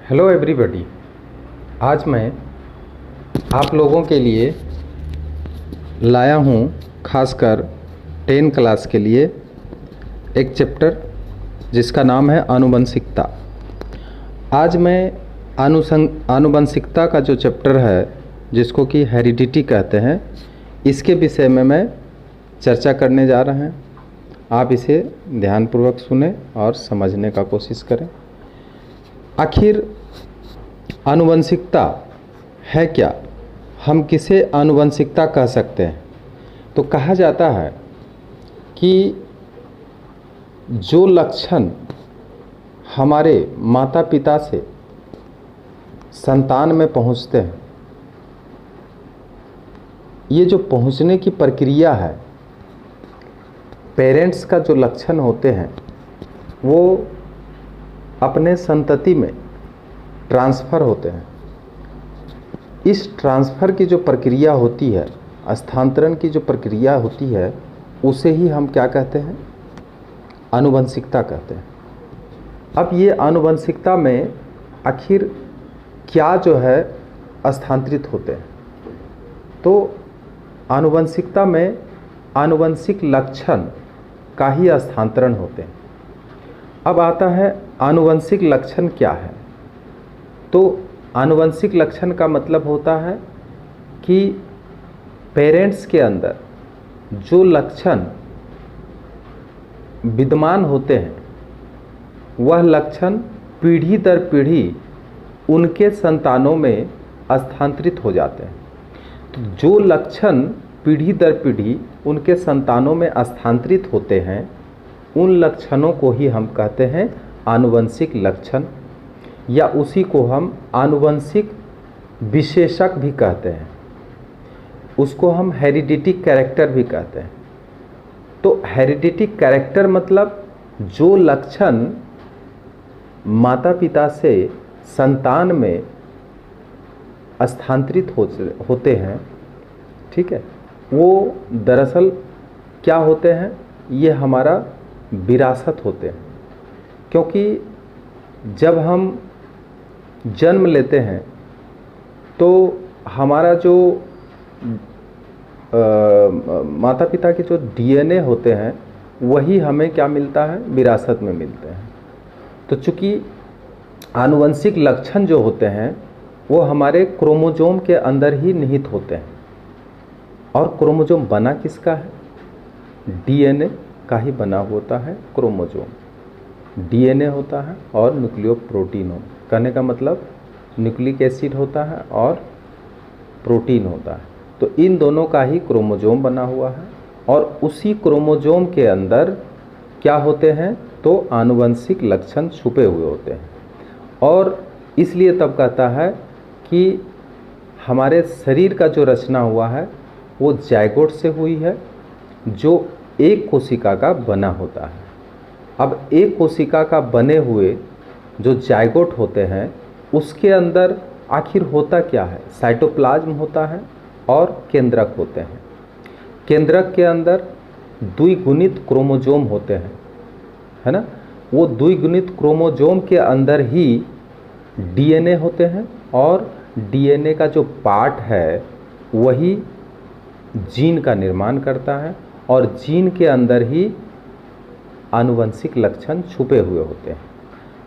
Hello everybody. आज मैं आप लोगों के लिए लाया हूँ खासकर 10 क्लास के लिए एक चैप्टर जिसका नाम है आनुवंशिकता। आज मैं आनुवंशिकता का जो चैप्टर है जिसको कि हेरिडिटी कहते हैं, इसके विषय में मैं चर्चा करने जा रहे हैं। आप इसे ध्यानपूर्वक सुने और समझने का कोशिश करें। आखिर आनुवंशिकता है क्या? हम किसे आनुवंशिकता कह सकते हैं? तो कहा जाता है कि जो लक्षण हमारे माता पिता से संतान में पहुंचते हैं, ये जो पहुंचने की प्रक्रिया है, पेरेंट्स का जो लक्षण होते हैं वो अपने संतति में ट्रांसफ़र होते हैं। इस ट्रांसफ़र की जो प्रक्रिया होती है, स्थानांतरण की जो प्रक्रिया होती है, उसे ही हम क्या कहते हैं? आनुवंशिकता कहते हैं। अब ये आनुवंशिकता में आखिर क्या जो है स्थानांतरित होते हैं? तो आनुवंशिकता में आनुवंशिक लक्षण का ही स्थानांतरण होते हैं। अब आता है आनुवंशिक लक्षण क्या है। तो आनुवंशिक लक्षण का मतलब होता है कि पेरेंट्स के अंदर जो लक्षण विद्यमान होते हैं, वह लक्षण पीढ़ी दर पीढ़ी उनके संतानों में स्थानांतरित हो जाते हैं। तो जो लक्षण पीढ़ी दर पीढ़ी उनके संतानों में स्थानांतरित होते हैं, उन लक्षणों को ही हम कहते हैं आनुवंशिक लक्षण, या उसी को हम आनुवंशिक विशेषक भी कहते हैं। उसको हम हेरिडिटिक कैरेक्टर भी कहते हैं। तो हेरिडिटिक कैरेक्टर मतलब जो लक्षण माता पिता से संतान में स्थानांतरित होते हैं, ठीक है, वो दरअसल क्या होते हैं? ये हमारा विरासत होते हैं। क्योंकि जब हम जन्म लेते हैं तो हमारा जो माता पिता के जो डीएनए होते हैं, वही हमें क्या मिलता है? विरासत में मिलते हैं। तो चूँकि आनुवंशिक लक्षण जो होते हैं वो हमारे क्रोमोसोम के अंदर ही निहित होते हैं। और क्रोमोसोम बना किसका है? डीएनए का ही बना होता है क्रोमोसोम। डीएनए होता है और न्यूक्लियोप्रोटीन हो, कहने का मतलब न्यूक्लिक एसिड होता है और प्रोटीन होता है। तो इन दोनों का ही क्रोमोसोम बना हुआ है, और उसी क्रोमोसोम के अंदर क्या होते हैं? तो आनुवंशिक लक्षण छुपे हुए होते हैं। और इसलिए तब कहता है कि हमारे शरीर का जो रचना हुआ है वो जायगोट से हुई है, जो एक कोशिका का बना होता है। अब एक कोशिका का बने हुए जो जायगोट होते हैं, उसके अंदर आखिर होता क्या है? साइटोप्लाज्म होता है और केंद्रक होते हैं। केंद्रक के अंदर द्विगुणित क्रोमोसोम होते हैं, है ना। वो द्विगुणित क्रोमोसोम के अंदर ही डीएनए होते हैं, और डीएनए का जो पार्ट है वही जीन का निर्माण करता है, और जीन के अंदर ही आनुवंशिक लक्षण छुपे हुए होते हैं।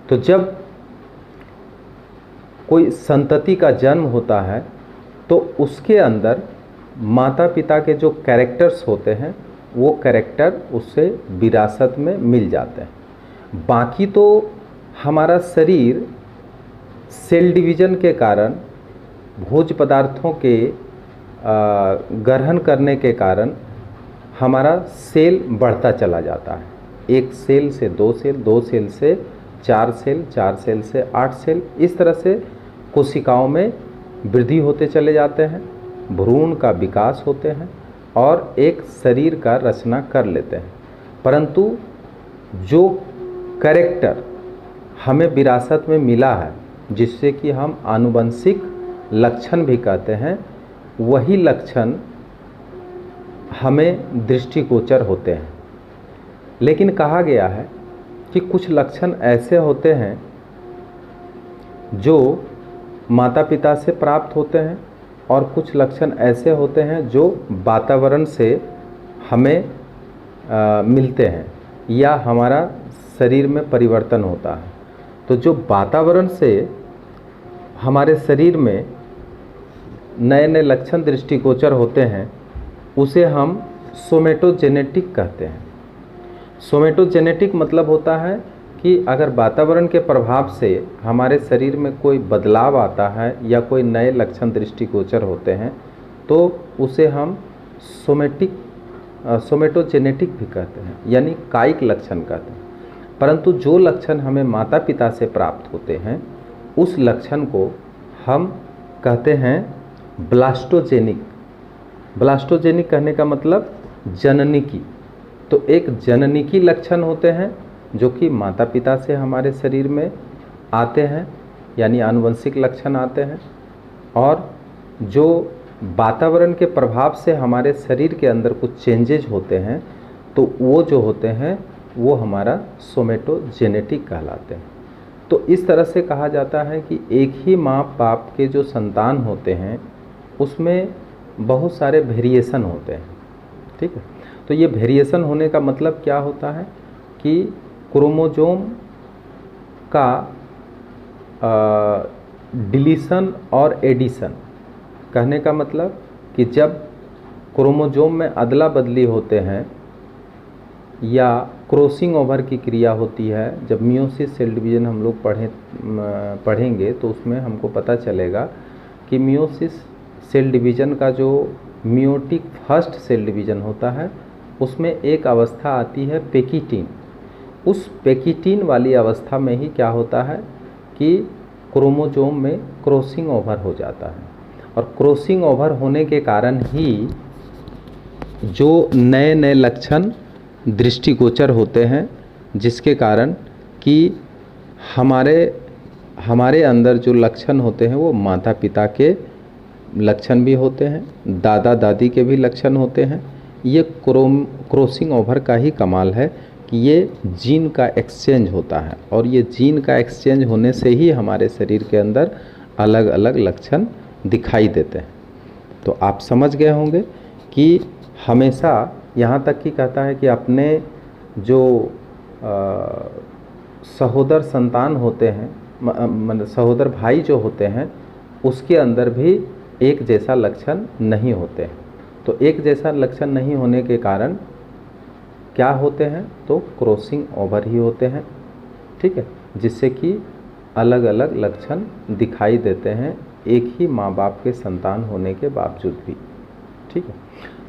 तो जब कोई संतति का जन्म होता है तो उसके अंदर माता पिता के जो कैरेक्टर्स होते हैं, वो कैरेक्टर उससे विरासत में मिल जाते हैं। बाकी तो हमारा शरीर सेल डिवीज़न के कारण, भोज्य पदार्थों के ग्रहण करने के कारण हमारा सेल बढ़ता चला जाता है। एक सेल से 2 सेल, 2 सेल से 4 सेल, 4 सेल से 8 सेल, इस तरह से कोशिकाओं में वृद्धि होते चले जाते हैं, भ्रूण का विकास होते हैं और एक शरीर का रचना कर लेते हैं। परंतु जो कैरेक्टर हमें विरासत में मिला है, जिससे कि हम आनुवंशिक लक्षण भी कहते हैं, वही लक्षण हमें दृष्टिगोचर होते हैं। लेकिन कहा गया है कि कुछ लक्षण ऐसे होते हैं जो माता पिता से प्राप्त होते हैं और कुछ लक्षण ऐसे होते हैं जो वातावरण से हमें मिलते हैं या हमारा शरीर में परिवर्तन होता है। तो जो वातावरण से हमारे शरीर में नए नए लक्षण दृष्टिगोचर होते हैं उसे हम सोमेटोजेनेटिक कहते हैं। सोमेटोजेनेटिक मतलब होता है कि अगर वातावरण के प्रभाव से हमारे शरीर में कोई बदलाव आता है या कोई नए लक्षण दृष्टिगोचर होते हैं तो उसे हम सोमेटोजेनेटिक भी कहते हैं, यानी कायिक लक्षण कहते हैं। परंतु जो लक्षण हमें माता पिता से प्राप्त होते हैं उस लक्षण को हम कहते हैं ब्लास्टोजेनिक। ब्लास्टोजेनिक कहने का मतलब जननिकी। तो एक जननिकी लक्षण होते हैं जो कि माता पिता से हमारे शरीर में आते हैं, यानी आनुवंशिक लक्षण आते हैं, और जो वातावरण के प्रभाव से हमारे शरीर के अंदर कुछ चेंजेज होते हैं तो वो जो होते हैं वो हमारा सोमेटोजेनेटिक कहलाते हैं। तो इस तरह से कहा जाता है कि एक ही माँ बाप के जो संतान होते हैं उसमें बहुत सारे वेरिएशन होते हैं। ठीक है, तो ये वेरिएशन होने का मतलब क्या होता है कि क्रोमोजोम का डिलीशन और एडिशन। कहने का मतलब कि जब क्रोमोजोम में अदला बदली होते हैं या क्रॉसिंग ओवर की क्रिया होती है, जब मियोसिस सेल डिवीज़न हम लोग पढ़ेंगे तो उसमें हमको पता चलेगा कि मियोसिस सेल डिवीज़न का जो मियोटिक फर्स्ट सेल डिवीज़न होता है उसमें एक अवस्था आती है पेकिटीन। उस पेकिटीन वाली अवस्था में ही क्या होता है कि क्रोमोजोम में क्रॉसिंग ओवर हो जाता है, और क्रॉसिंग ओवर होने के कारण ही जो नए नए लक्षण दृष्टिगोचर होते हैं, जिसके कारण कि हमारे अंदर जो लक्षण होते हैं वो माता पिता के लक्षण भी होते हैं, दादा दादी के भी लक्षण होते हैं। ये क्रॉसिंग ओवर का ही कमाल है कि ये जीन का एक्सचेंज होता है, और ये जीन का एक्सचेंज होने से ही हमारे शरीर के अंदर अलग अलग लक्षण दिखाई देते हैं। तो आप समझ गए होंगे कि हमेशा यहाँ तक कि कहता है कि अपने जो सहोदर संतान होते हैं, मतलब सहोदर भाई जो होते हैं, उसके अंदर भी एक जैसा लक्षण नहीं होते हैं। तो एक जैसा लक्षण नहीं होने के कारण क्या होते हैं, तो क्रॉसिंग ओवर ही होते हैं। ठीक है, जिससे कि अलग अलग लक्षण दिखाई देते हैं एक ही माँ बाप के संतान होने के बावजूद भी। ठीक है,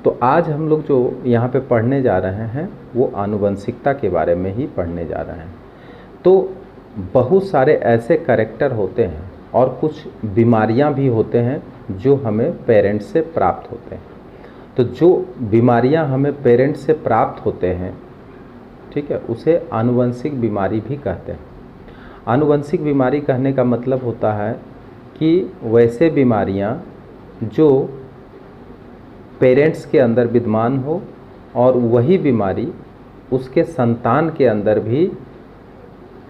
तो आज हम लोग जो यहाँ पे पढ़ने जा रहे हैं वो आनुवंशिकता के बारे में ही पढ़ने जा रहे हैं। तो बहुत सारे ऐसे कैरेक्टर होते हैं और कुछ बीमारियाँ भी होते हैं जो हमें पेरेंट्स से प्राप्त होते हैं। तो जो बीमारियाँ हमें पेरेंट्स से प्राप्त होते हैं, ठीक है, उसे आनुवंशिक बीमारी भी कहते हैं। आनुवंशिक बीमारी कहने का मतलब होता है कि वैसे बीमारियाँ जो पेरेंट्स के अंदर विद्यमान हो और वही बीमारी उसके संतान के अंदर भी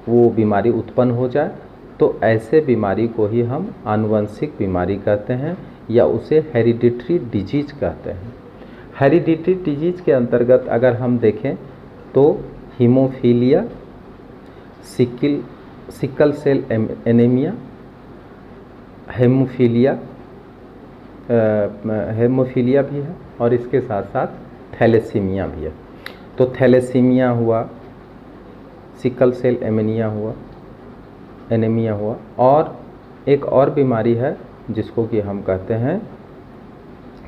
वो बीमारी उत्पन्न हो जाए, तो ऐसे बीमारी को ही हम आनुवंशिक बीमारी कहते हैं या उसे हेरिडिटरी डिजीज कहते हैं। हेरिडिटरी डिजीज के अंतर्गत अगर हम देखें तो haemophilia, sickle cell anaemia, haemophilia भी है, और इसके साथ साथ थैलेसीमिया भी है। तो थैलेसीमिया हुआ, सिकल सेल एनीमिया हुआ, और एक और बीमारी है जिसको कि हम कहते हैं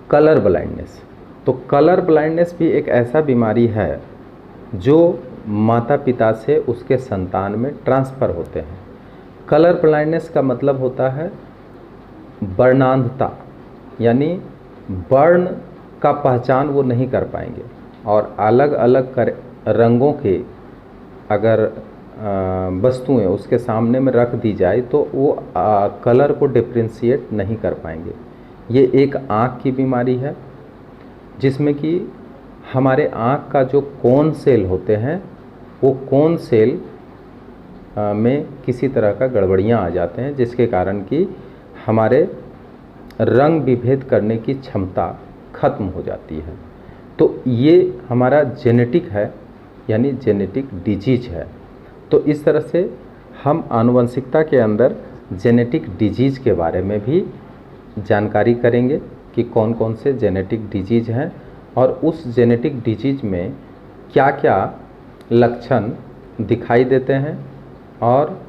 कलर ब्लाइंडनेस। तो कलर ब्लाइंडनेस भी एक ऐसा बीमारी है जो माता पिता से उसके संतान में ट्रांसफ़र होते हैं। कलर ब्लाइंडनेस का मतलब होता है वर्णांधता, यानी वर्ण का पहचान वो नहीं कर पाएंगे, और अलग अलग रंगों के अगर वस्तुएं उसके सामने में रख दी जाए तो वो कलर को डिफ्रेंशिएट नहीं कर पाएंगे। ये एक आँख की बीमारी है जिसमें कि हमारे आँख का जो कोन सेल होते हैं वो कोन सेल में किसी तरह का गड़बड़ियाँ आ जाते हैं, जिसके कारण कि हमारे रंग विभेद करने की क्षमता खत्म हो जाती है। तो ये हमारा जेनेटिक है, यानी जेनेटिक डिजीज है। तो इस तरह से हम आनुवंशिकता के अंदर जेनेटिक डिजीज के बारे में भी जानकारी करेंगे कि कौन कौन से जेनेटिक डिजीज हैं और उस जेनेटिक डिजीज में क्या क्या लक्षण दिखाई देते हैं और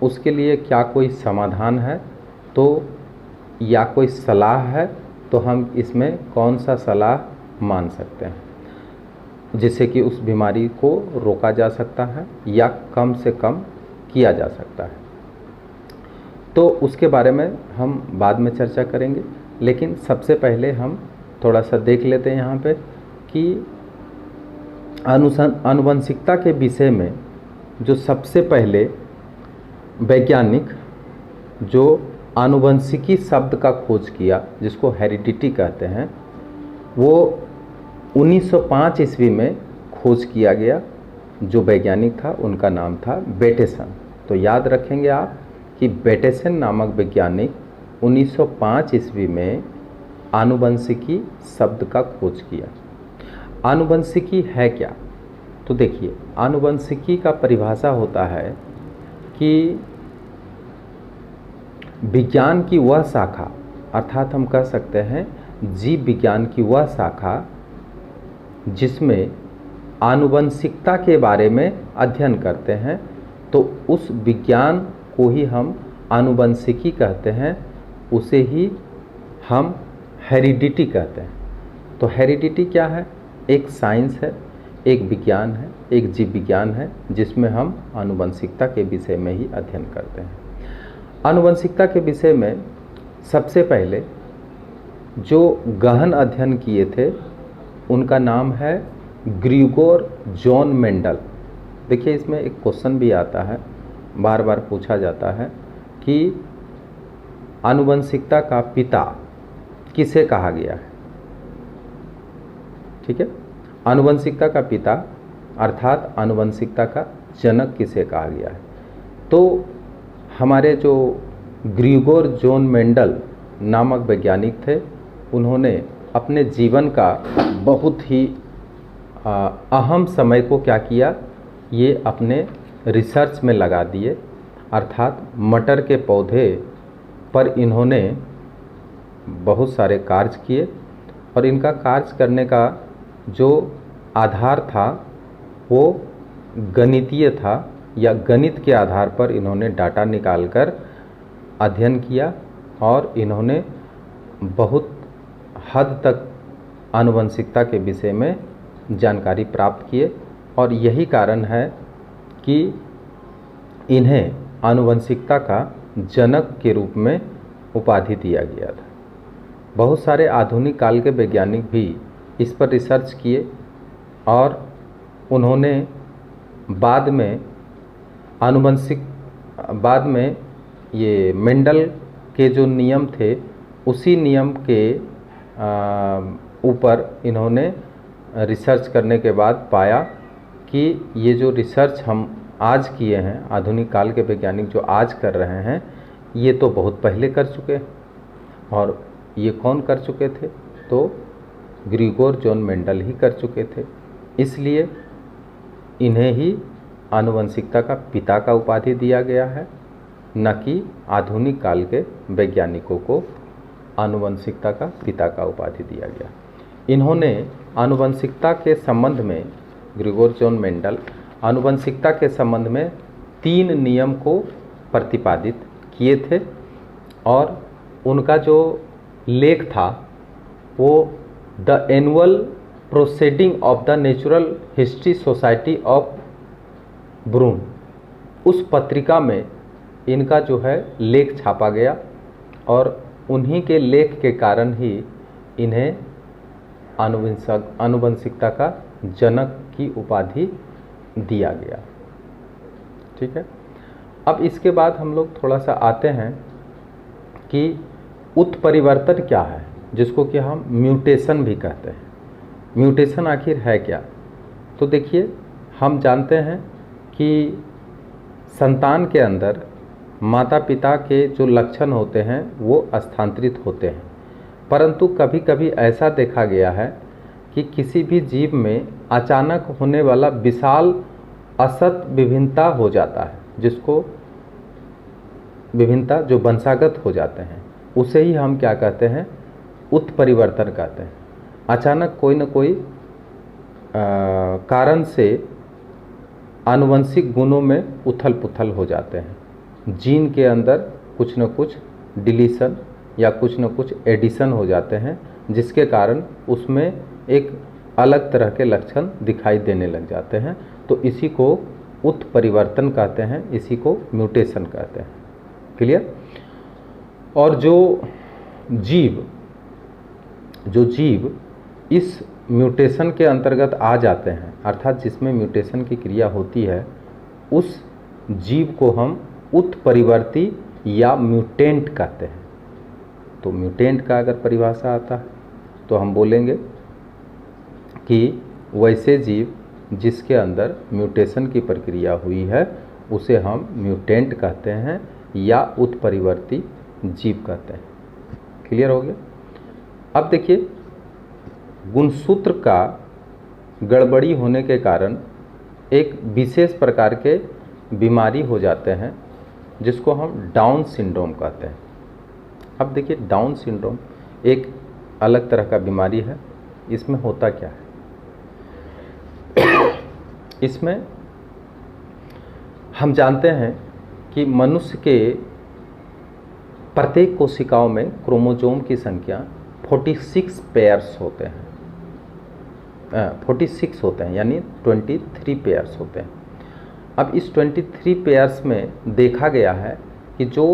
उसके लिए क्या कोई समाधान है, तो या कोई सलाह है तो हम इसमें कौन सा सलाह मान सकते हैं जिससे कि उस बीमारी को रोका जा सकता है या कम से कम किया जा सकता है। तो उसके बारे में हम बाद में चर्चा करेंगे, लेकिन सबसे पहले हम थोड़ा सा देख लेते हैं यहाँ पे कि आनुवंशिकता के विषय में जो सबसे पहले वैज्ञानिक जो आनुवंशिकी शब्द का खोज किया, जिसको हेरिडिटी कहते हैं, वो 1905 ईस्वी में खोज किया गया। जो वैज्ञानिक था उनका नाम था बेटेसन। तो याद रखेंगे आप कि बेटेसन नामक वैज्ञानिक 1905 ईस्वी में आनुवंशिकी शब्द का खोज किया। आनुवंशिकी है क्या? तो देखिए, आनुवंशिकी का परिभाषा होता है कि विज्ञान की वह शाखा, अर्थात हम कह सकते हैं जीव विज्ञान की वह शाखा जिसमें आनुवंशिकता के बारे में अध्ययन करते हैं, तो उस विज्ञान को ही हम आनुवंशिकी कहते हैं, उसे ही हम हेरिडिटी कहते हैं। तो हेरिडिटी क्या है? एक साइंस है, एक विज्ञान है, एक जीव विज्ञान है जिसमें हम आनुवंशिकता के विषय में ही अध्ययन करते हैं। आनुवंशिकता के विषय में सबसे पहले जो गहन अध्ययन किए थे उनका नाम है ग्रिगोर जॉन मेंडल। देखिए, इसमें एक क्वेश्चन भी आता है, बार बार पूछा जाता है कि आनुवंशिकता का पिता किसे कहा गया है। ठीक है, आनुवंशिकता का पिता अर्थात आनुवंशिकता का जनक किसे कहा गया है। तो हमारे जो ग्रिगोर जॉन मेंडल नामक वैज्ञानिक थे, उन्होंने अपने जीवन का बहुत ही अहम समय को क्या किया, ये अपने रिसर्च में लगा दिए। अर्थात मटर के पौधे पर इन्होंने बहुत सारे कार्य किए और इनका कार्य करने का जो आधार था वो गणितीय था, या गणित के आधार पर इन्होंने डाटा निकालकर अध्ययन किया और इन्होंने बहुत हद तक आनुवंशिकता के विषय में जानकारी प्राप्त किए। और यही कारण है कि इन्हें आनुवंशिकता का जनक के रूप में उपाधि दिया गया था। बहुत सारे आधुनिक काल के वैज्ञानिक भी इस पर रिसर्च किए और उन्होंने बाद में ये मेंडल के जो नियम थे उसी नियम के ऊपर इन्होंने रिसर्च करने के बाद पाया कि ये जो रिसर्च हम आज किए हैं, आधुनिक काल के वैज्ञानिक जो आज कर रहे हैं, ये तो बहुत पहले कर चुके हैं। और ये कौन कर चुके थे? तो ग्रिगोर जॉन मेंडल ही कर चुके थे। इसलिए इन्हें ही आनुवंशिकता का पिता का उपाधि दिया गया है, न कि आधुनिक काल के वैज्ञानिकों को आनुवंशिकता का पिता का उपाधि दिया गया। इन्होंने आनुवंशिकता के संबंध में, ग्रिगोर जॉन मेंडल आनुवंशिकता के संबंध में 3 नियम को प्रतिपादित किए थे और उनका जो लेख था वो the annual proceeding of the natural history society of Brunn, उस पत्रिका में इनका जो है लेख छापा गया और उन्हीं के लेख के कारण ही इन्हें आनुवंशिकता का जनक की उपाधि दिया गया। ठीक है, अब इसके बाद हम लोग थोड़ा सा आते हैं कि उत्परिवर्तन क्या है, जिसको कि हम म्यूटेशन भी कहते हैं। म्यूटेशन आखिर है क्या? तो देखिए, हम जानते हैं कि संतान के अंदर माता पिता के जो लक्षण होते हैं वो स्थानांतरित होते हैं, परंतु कभी कभी ऐसा देखा गया है कि किसी भी जीव में अचानक होने वाला विशाल असत विभिन्नता हो जाता है, जिसको विभिन्नता जो वंशागत हो जाते हैं उसे ही हम क्या कहते हैं, उत्परिवर्तन कहते हैं। अचानक कोई न कोई कारण से आनुवंशिक गुणों में उथल पुथल हो जाते हैं, जीन के अंदर कुछ न कुछ डिलीशन या कुछ न कुछ एडिशन हो जाते हैं, जिसके कारण उसमें एक अलग तरह के लक्षण दिखाई देने लग जाते हैं। तो इसी को उत्परिवर्तन कहते हैं, इसी को म्यूटेशन कहते हैं। क्लियर? और जो जीव इस म्यूटेशन के अंतर्गत आ जाते हैं, अर्थात जिसमें म्यूटेशन की क्रिया होती है, उस जीव को हम उत्परिवर्ती या म्यूटेंट कहते हैं। तो म्यूटेंट का अगर परिभाषा आता है तो हम बोलेंगे कि वैसे जीव जिसके अंदर म्यूटेशन की प्रक्रिया हुई है उसे हम म्यूटेंट कहते हैं या उत्परिवर्ती जीव कहते हैं। क्लियर हो गया? अब देखिए, गुणसूत्र का गड़बड़ी होने के कारण एक विशेष प्रकार के बीमारी हो जाते हैं, जिसको हम डाउन सिंड्रोम कहते हैं। अब देखिए, डाउन सिंड्रोम एक अलग तरह का बीमारी है। इसमें होता क्या है? इसमें हम जानते हैं कि मनुष्य के प्रत्येक कोशिकाओं में क्रोमोसोम की संख्या 46 पेयर्स होते हैं, 46 होते हैं, यानी 23 पेयर्स होते हैं। अब इस 23 पेयर्स में देखा गया है कि जो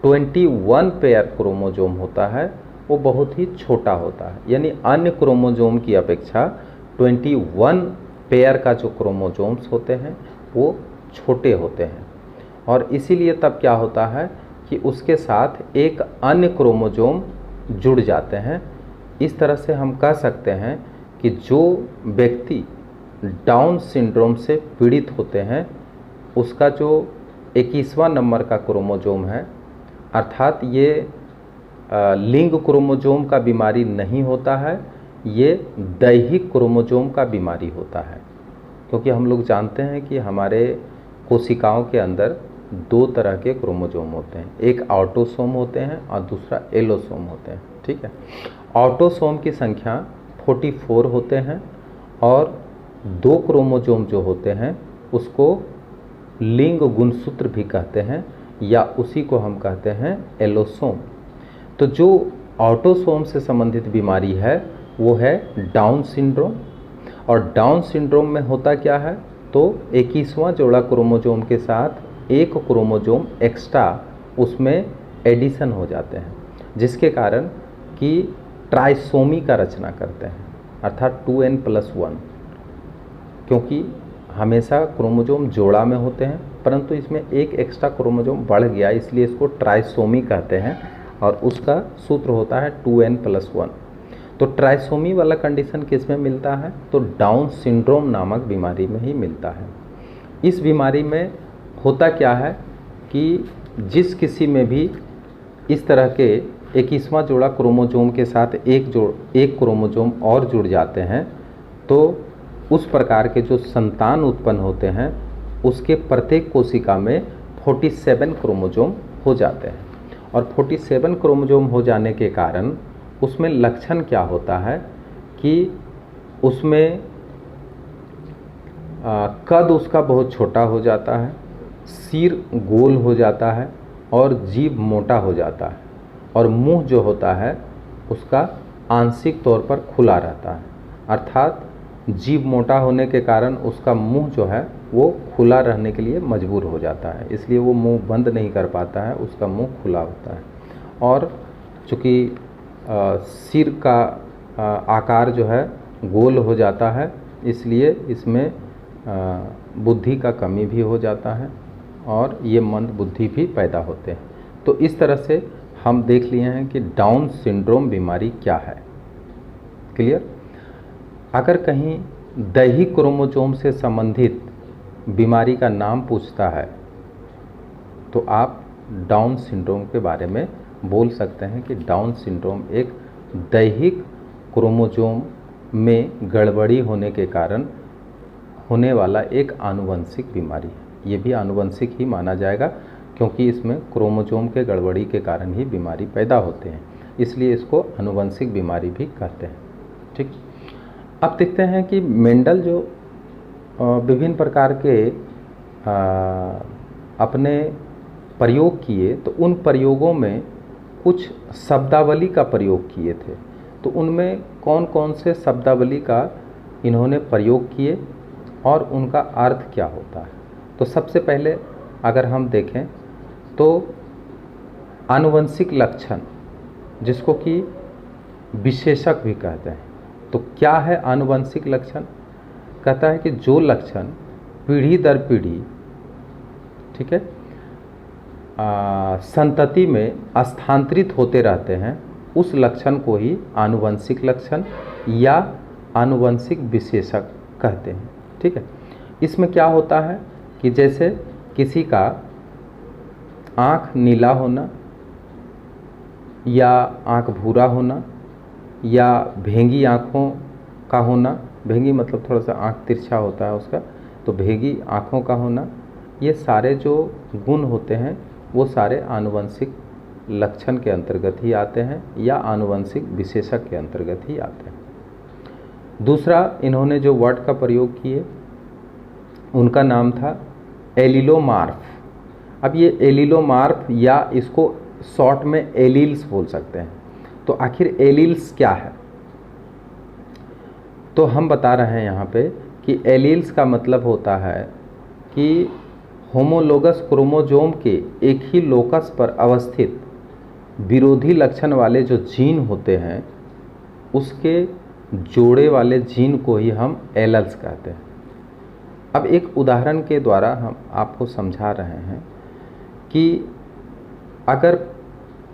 21 पेयर क्रोमोसोम होता है वो बहुत ही छोटा होता है, यानी अन्य क्रोमोसोम की अपेक्षा 21 पेयर का जो क्रोमोसोम्स होते हैं वो छोटे होते हैं। और इसीलिए तब क्या होता है कि उसके साथ एक अन्य क्रोमोसोम जुड़ जाते हैं। इस तरह से हम कह सकते हैं कि जो व्यक्ति डाउन सिंड्रोम से पीड़ित होते हैं उसका जो 21वां नंबर का क्रोमोसोम है, अर्थात ये लिंग क्रोमोसोम का बीमारी नहीं होता है, ये दैहिक क्रोमोसोम का बीमारी होता है। क्योंकि हम लोग जानते हैं कि हमारे कोशिकाओं के अंदर दो तरह के क्रोमोसोम होते हैं, एक ऑटोसोम होते हैं और दूसरा एलोसोम होते हैं। ठीक है? ऑटोसोम की संख्या 44 होते हैं और दो क्रोमोसोम जो होते हैं उसको लिंग गुणसूत्र भी कहते हैं या उसी को हम कहते हैं एलोसोम। तो जो ऑटोसोम से संबंधित बीमारी है वो है डाउन सिंड्रोम। और डाउन सिंड्रोम में होता क्या है, तो 21वां जोड़ा क्रोमोसोम के साथ एक क्रोमोसोम एक्स्ट्रा उसमें एडिशन हो जाते हैं, जिसके कारण कि ट्राइसोमी का रचना करते हैं, अर्थात 2n+1। क्योंकि हमेशा क्रोमोसोम जोड़ा में होते हैं, परंतु इसमें एक एक्स्ट्रा क्रोमोसोम बढ़ गया, इसलिए इसको ट्राइसोमी कहते हैं और उसका सूत्र होता है 2n+1। तो ट्राइसोमी वाला कंडीशन किस में मिलता है, तो डाउन सिंड्रोम नामक बीमारी में ही मिलता है। इस बीमारी में होता क्या है कि जिस किसी में भी इस तरह के 21वां जोड़ा क्रोमोसोम के साथ एक क्रोमोसोम और जुड़ जाते हैं, तो उस प्रकार के जो संतान उत्पन्न होते हैं उसके प्रत्येक कोशिका में 47 क्रोमोसोम हो जाते हैं। और 47 क्रोमोसोम हो जाने के कारण उसमें लक्षण क्या होता है कि उसमें कद उसका बहुत छोटा हो जाता है, सिर गोल हो जाता है और जीभ मोटा हो जाता है, और मुंह जो होता है उसका आंशिक तौर पर खुला रहता है। अर्थात जीभ मोटा होने के कारण उसका मुंह जो है वो खुला रहने के लिए मजबूर हो जाता है, इसलिए वो मुंह बंद नहीं कर पाता है, उसका मुंह खुला होता है। और चूँकि सिर का आकार जो है गोल हो जाता है, इसलिए इसमें बुद्धि का कमी भी हो जाता है और ये मंद बुद्धि भी पैदा होते हैं। तो इस तरह से हम देख लिए हैं कि डाउन सिंड्रोम बीमारी क्या है। क्लियर? अगर कहीं दैहिक क्रोमोसोम से संबंधित बीमारी का नाम पूछता है तो आप डाउन सिंड्रोम के बारे में बोल सकते हैं कि डाउन सिंड्रोम एक दैहिक क्रोमोसोम में गड़बड़ी होने के कारण होने वाला एक आनुवंशिक बीमारी है। ये भी आनुवंशिक ही माना जाएगा क्योंकि इसमें क्रोमोसोम के गड़बड़ी के कारण ही बीमारी पैदा होते हैं, इसलिए इसको आनुवंशिक बीमारी भी कहते हैं। ठीक, अब देखते हैं कि मेंडल जो विभिन्न प्रकार के अपने प्रयोग किए, तो उन प्रयोगों में कुछ शब्दावली का प्रयोग किए थे। तो उनमें कौन कौन से शब्दावली का इन्होंने प्रयोग किए और उनका अर्थ क्या होता है। तो सबसे पहले अगर हम देखें तो आनुवंशिक लक्षण, जिसको कि विशेषक भी कहते हैं। तो क्या है आनुवंशिक लक्षण? कहता है कि जो लक्षण पीढ़ी दर पीढ़ी, ठीक है, संतति में स्थानांतरित होते रहते हैं, उस लक्षण को ही आनुवंशिक लक्षण या आनुवंशिक विशेषक कहते हैं। ठीक है, इसमें क्या होता है कि जैसे किसी का आँख नीला होना या आँख भूरा होना या भेंगी आँखों का होना, भेंगी मतलब थोड़ा सा आँख तिरछा होता है उसका, तो भेंगी आँखों का होना, ये सारे जो गुण होते हैं वो सारे आनुवंशिक लक्षण के अंतर्गत ही आते हैं या आनुवंशिक विशेषक के अंतर्गत ही आते हैं। दूसरा इन्होंने जो वर्ड का प्रयोग किए उनका नाम था एलिलोमार्फ। अब ये एलिलोमार्फ या इसको शॉर्ट में एलील्स बोल सकते हैं। तो आखिर एलील्स क्या है? तो हम बता रहे हैं यहाँ पे कि एलील्स का मतलब होता है कि होमोलोगस क्रोमोसोम के एक ही लोकस पर अवस्थित विरोधी लक्षण वाले जो जीन होते हैं उसके जोड़े वाले जीन को ही हम एलल्स कहते हैं। अब एक उदाहरण के द्वारा हम आपको समझा रहे हैं कि अगर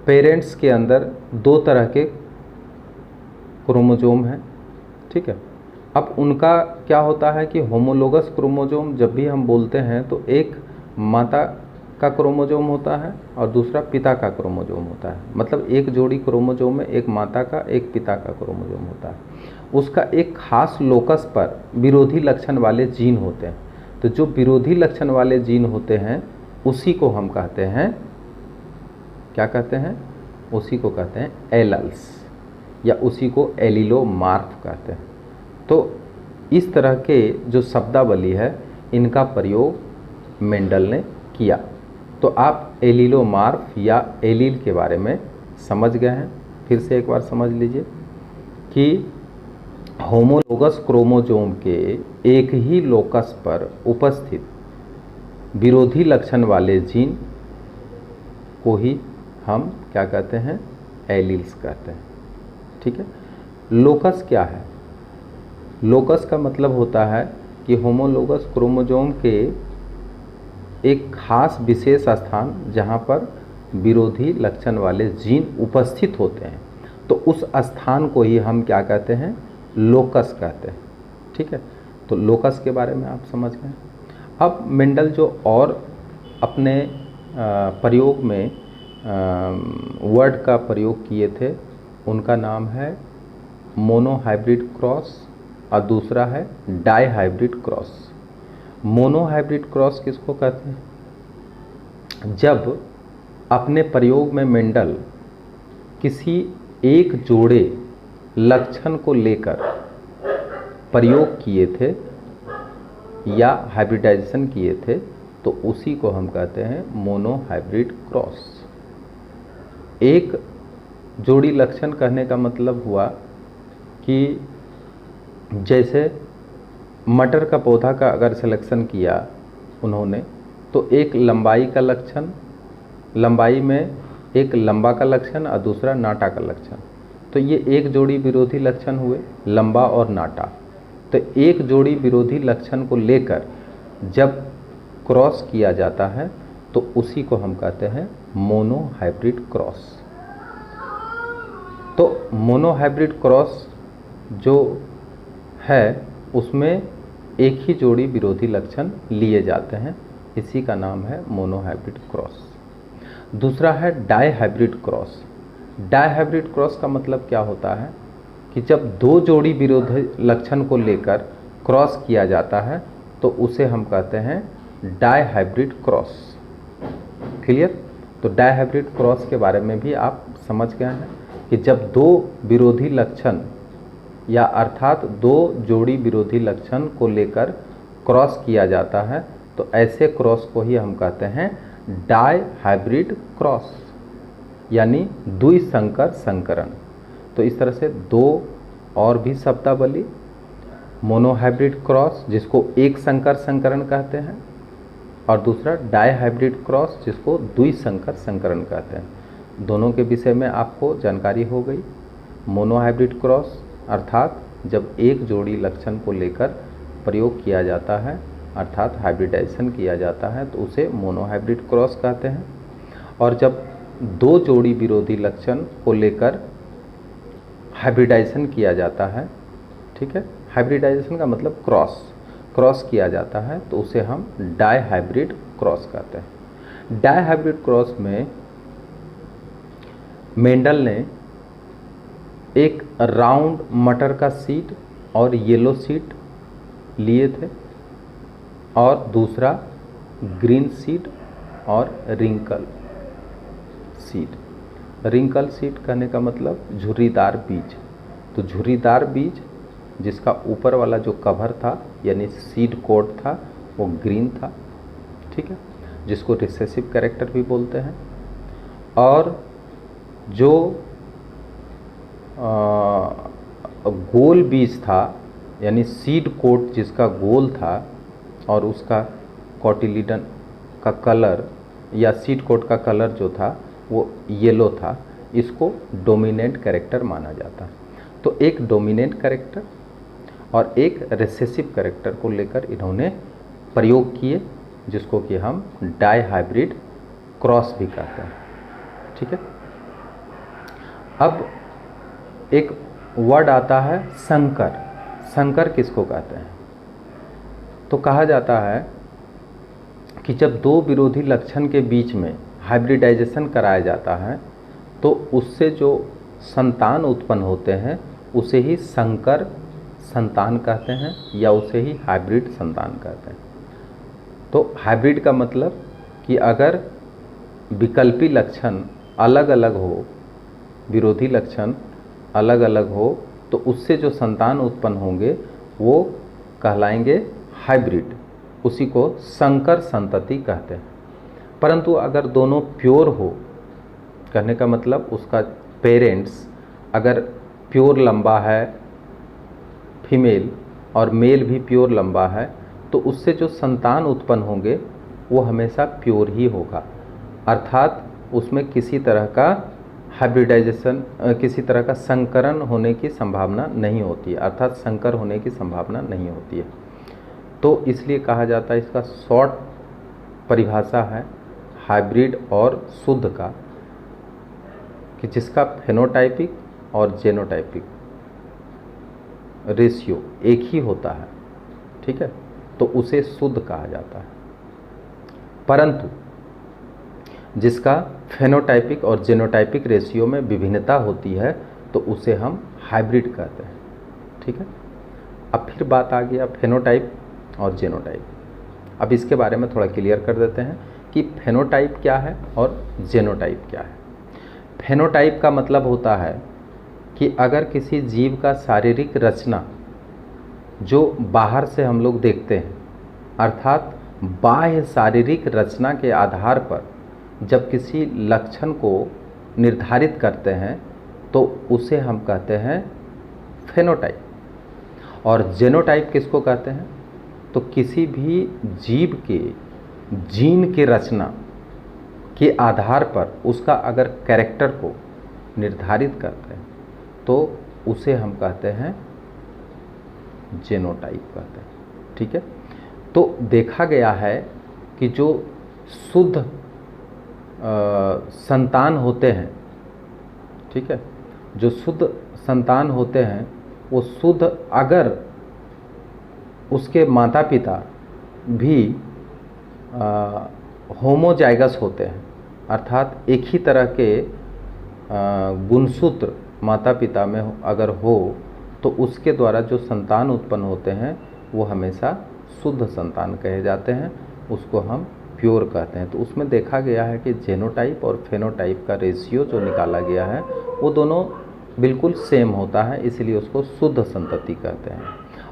पेरेंट्स के अंदर दो तरह के क्रोमोसोम हैं, ठीक है, अब उनका क्या होता है कि होमोलोगस क्रोमोसोम जब भी हम बोलते हैं तो एक माता का क्रोमोसोम होता है और दूसरा पिता का क्रोमोसोम होता है। मतलब एक जोड़ी क्रोमोसोम में एक माता का एक पिता का क्रोमोसोम होता है। उसका एक खास लोकस पर विरोधी लक्षण वाले जीन होते हैं। तो जो विरोधी लक्षण वाले जीन होते हैं उसी को हम कहते हैं, क्या कहते हैं? उसी को कहते हैं एलल्स या उसी को एलिलोमार्फ कहते हैं। तो इस तरह के जो शब्दावली है इनका प्रयोग मेंडल ने किया। तो आप एलिलोमार्फ या एलील के बारे में समझ गए हैं। फिर से एक बार समझ लीजिए कि होमोलोगस क्रोमोसोम के एक ही लोकस पर उपस्थित विरोधी लक्षण वाले जीन को ही हम क्या कहते हैं? एलील्स कहते हैं। ठीक है, लोकस क्या है? लोकस का मतलब होता है कि होमोलोगस क्रोमोसोम के एक खास विशेष स्थान जहाँ पर विरोधी लक्षण वाले जीन उपस्थित होते हैं, तो उस स्थान को ही हम क्या कहते हैं? लोकस कहते हैं। ठीक है, तो लोकस के बारे में आप समझ गए। अब मेंडल जो और अपने प्रयोग में वर्ड का प्रयोग किए थे उनका नाम है मोनोहाइब्रिड क्रॉस और दूसरा है डाईहाइब्रिड क्रॉस। मोनोहाइब्रिड क्रॉस किसको कहते हैं? जब अपने प्रयोग में मेंडल किसी एक जोड़े लक्षण को लेकर प्रयोग किए थे या हाइब्रिडाइजेशन किए थे तो उसी को हम कहते हैं मोनोहाइब्रिड क्रॉस। एक जोड़ी लक्षण कहने का मतलब हुआ कि जैसे मटर का पौधा का अगर सिलेक्शन किया उन्होंने, तो एक लंबाई का लक्षण, लंबाई में एक लंबा का लक्षण और दूसरा नाटा का लक्षण, तो ये एक जोड़ी विरोधी लक्षण हुए, लंबा और नाटा। तो एक जोड़ी विरोधी लक्षण को लेकर जब क्रॉस किया जाता है तो उसी को हम कहते हैं मोनोहाइब्रिड क्रॉस। तो मोनोहाइब्रिड क्रॉस जो है उसमें एक ही जोड़ी विरोधी लक्षण लिए जाते हैं, इसी का नाम है मोनोहाइब्रिड क्रॉस। दूसरा है dihybrid cross. Dihybrid cross का मतलब क्या होता है कि जब दो जोड़ी विरोधी लक्षण को लेकर क्रॉस किया जाता है तो उसे हम कहते हैं डाई हाइब्रिड क्रॉस। क्लियर? तो डाई हाइब्रिड क्रॉस के बारे में भी आप समझ गए हैं कि जब दो विरोधी लक्षण या अर्थात दो जोड़ी विरोधी लक्षण को लेकर क्रॉस किया जाता है तो ऐसे क्रॉस को ही हम कहते हैं डाई हाइब्रिड क्रॉस, यानी द्विसंकर संकरण। तो इस तरह से दो और भी शब्दावली, मोनोहाइब्रिड क्रॉस जिसको एक संकर संकरण कहते हैं, और दूसरा डाई हाइब्रिड क्रॉस जिसको द्विसंकर संकरण कहते हैं। दोनों के विषय में आपको जानकारी हो गई। मोनोहाइब्रिड क्रॉस अर्थात जब एक जोड़ी लक्षण को लेकर प्रयोग किया जाता है अर्थात हाइब्रिडाइजेशन किया जाता है तो उसे मोनोहाइब्रिड क्रॉस कहते हैं। और जब दो जोड़ी विरोधी लक्षण को लेकर हाइब्रिडाइजेशन किया जाता है, ठीक है, हाइब्रिडाइजेशन का मतलब क्रॉस किया जाता है तो उसे हम डाई हाइब्रिड क्रॉस कहते हैं। डाई हाइब्रिड क्रॉस में मेंडल ने एक राउंड मटर का सीड और येलो सीड लिए थे और दूसरा ग्रीन सीड और रिंकल सीड। रिंकल सीड कहने का मतलब झुर्रीदार बीज। तो झुर्रीदार बीज जिसका ऊपर वाला जो कवर था यानी सीड कोड था वो ग्रीन था, ठीक है, जिसको रिसेसिव कैरेक्टर भी बोलते हैं। और जो गोल बीज था यानी सीड कोट जिसका गोल था और उसका कॉटिलिडन का कलर या सीड कोट का कलर जो था वो येलो था, इसको डोमिनेंट कैरेक्टर माना जाता है। तो एक डोमिनेंट कैरेक्टर और एक रिसेसिव कैरेक्टर को लेकर इन्होंने प्रयोग किए जिसको कि हम डाई हाइब्रिड क्रॉस भी कहते हैं, ठीक है। अब एक वर्ड आता है संकर। संकर किसको कहते हैं? तो कहा जाता है कि जब दो विरोधी लक्षण के बीच में हाइब्रिडाइजेशन कराया जाता है तो उससे जो संतान उत्पन्न होते हैं उसे ही संकर संतान कहते हैं या उसे ही हाइब्रिड संतान कहते हैं। तो हाइब्रिड का मतलब कि अगर विकल्पी लक्षण अलग अलग हो, विरोधी लक्षण अलग अलग हो तो उससे जो संतान उत्पन्न होंगे वो कहलाएंगे हाइब्रिड, उसी को संकर संतति कहते हैं। परंतु अगर दोनों प्योर हो, कहने का मतलब उसका पेरेंट्स अगर प्योर लंबा है फीमेल और मेल भी प्योर लंबा है तो उससे जो संतान उत्पन्न होंगे वो हमेशा प्योर ही होगा, अर्थात उसमें किसी तरह का हाइब्रिडाइजेशन किसी तरह का संकरण होने की संभावना नहीं होती है, अर्थात संकर होने की संभावना नहीं होती है। तो इसलिए कहा जाता है, इसका शॉर्ट परिभाषा है हाइब्रिड और शुद्ध का, कि जिसका फेनोटाइपिक और जेनोटाइपिक रेशियो एक ही होता है, ठीक है, तो उसे शुद्ध कहा जाता है। परंतु जिसका फेनोटाइपिक और जेनोटाइपिक रेशियो में विभिन्नता होती है तो उसे हम हाइब्रिड कहते हैं, ठीक है। अब फिर बात आ गया फेनोटाइप और जेनोटाइप। अब इसके बारे में थोड़ा क्लियर कर देते हैं कि फेनोटाइप क्या है और जेनोटाइप क्या है। फेनोटाइप का मतलब होता है कि अगर किसी जीव का शारीरिक रचना जो बाहर से हम लोग देखते हैं, अर्थात बाह्य शारीरिक रचना के आधार पर जब किसी लक्षण को निर्धारित करते हैं तो उसे हम कहते हैं फेनोटाइप। और जेनोटाइप किसको कहते हैं? तो किसी भी जीव के जीन की रचना के आधार पर उसका अगर कैरेक्टर को निर्धारित करते हैं तो उसे हम कहते हैं जेनोटाइप कहते हैं, ठीक है। तो देखा गया है कि जो शुद्ध संतान होते हैं, ठीक है, जो शुद्ध संतान होते हैं वो शुद्ध अगर उसके माता पिता भी होमोजाइगस होते हैं, अर्थात एक ही तरह के गुणसूत्र माता पिता में अगर हो तो उसके द्वारा जो संतान उत्पन्न होते हैं वो हमेशा शुद्ध संतान कहे जाते हैं, उसको हम प्योर कहते हैं। तो उसमें देखा गया है कि जेनोटाइप और फेनोटाइप का रेशियो जो निकाला गया है वो दोनों बिल्कुल सेम होता है, इसलिए उसको शुद्ध संतति कहते हैं।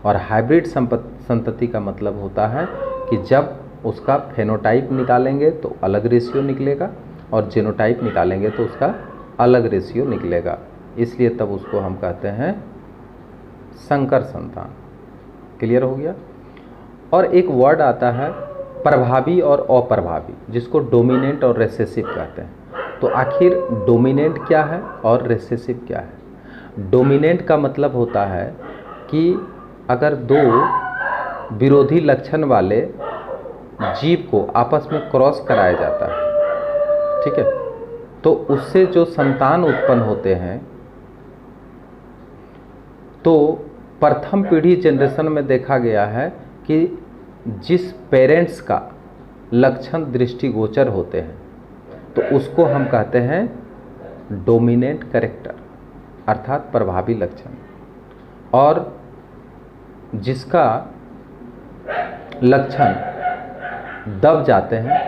और हाइब्रिड संतति का मतलब होता है कि जब उसका फेनोटाइप निकालेंगे तो अलग रेशियो निकलेगा और जेनोटाइप निकालेंगे तो उसका अलग रेशियो निकलेगा, इसलिए तब उसको हम कहते हैं संकर संतान। क्लियर हो गया। और एक वर्ड आता है प्रभावी और अप्रभावी, जिसको डोमिनेंट और रेसेसिव कहते हैं। तो आखिर डोमिनेंट क्या है और रेसेसिव क्या है? डोमिनेंट का मतलब होता है कि अगर दो विरोधी लक्षण वाले जीव को आपस में क्रॉस कराया जाता है, ठीक है, तो उससे जो संतान उत्पन्न होते हैं, तो प्रथम पीढ़ी जनरेशन में देखा गया है कि जिस पेरेंट्स का लक्षण दृष्टिगोचर होते हैं तो उसको हम कहते हैं डोमिनेंट कैरेक्टर, अर्थात प्रभावी लक्षण। और जिसका लक्षण दब जाते हैं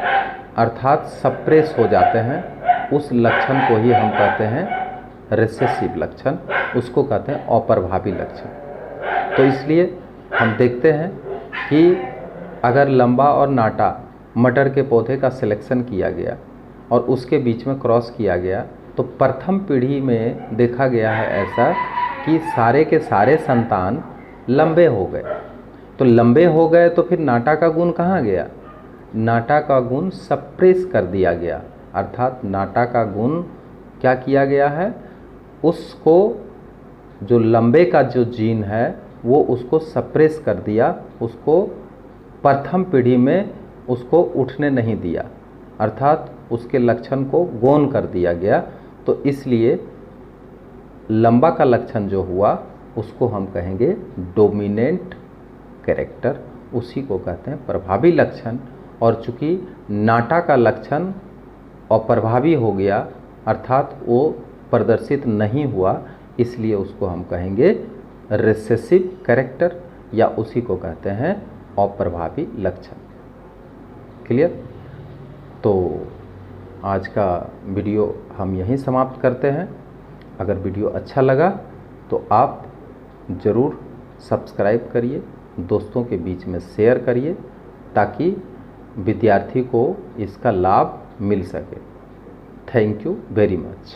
अर्थात सप्रेस हो जाते हैं, उस लक्षण को ही हम कहते हैं रिसेसिव लक्षण, उसको कहते हैं अप्रभावी लक्षण। तो इसलिए हम देखते हैं कि अगर लंबा और नाटा मटर के पौधे का सिलेक्शन किया गया और उसके बीच में क्रॉस किया गया तो प्रथम पीढ़ी में देखा गया है ऐसा कि सारे के सारे संतान लंबे हो गए। तो लंबे हो गए तो फिर नाटा का गुण कहाँ गया? नाटा का गुण सप्रेस कर दिया गया, अर्थात नाटा का गुण क्या किया गया है, उसको जो लंबे का जो जीन है वो उसको सप्रेस कर दिया, उसको प्रथम पीढ़ी में उसको उठने नहीं दिया, अर्थात उसके लक्षण को गौण कर दिया गया। तो इसलिए लंबा का लक्षण जो हुआ उसको हम कहेंगे डोमिनेंट कैरेक्टर, उसी को कहते हैं प्रभावी लक्षण। और चूंकि नाटा का लक्षण अप्रभावी हो गया अर्थात वो प्रदर्शित नहीं हुआ, इसलिए उसको हम कहेंगे रिसेसिव कैरेक्टर या उसी को कहते हैं अप्रभावी लक्षण। क्लियर? तो आज का वीडियो हम यहीं समाप्त करते हैं। अगर वीडियो अच्छा लगा तो आप ज़रूर सब्सक्राइब करिए, दोस्तों के बीच में शेयर करिए ताकि विद्यार्थी को इसका लाभ मिल सके। Thank you very much.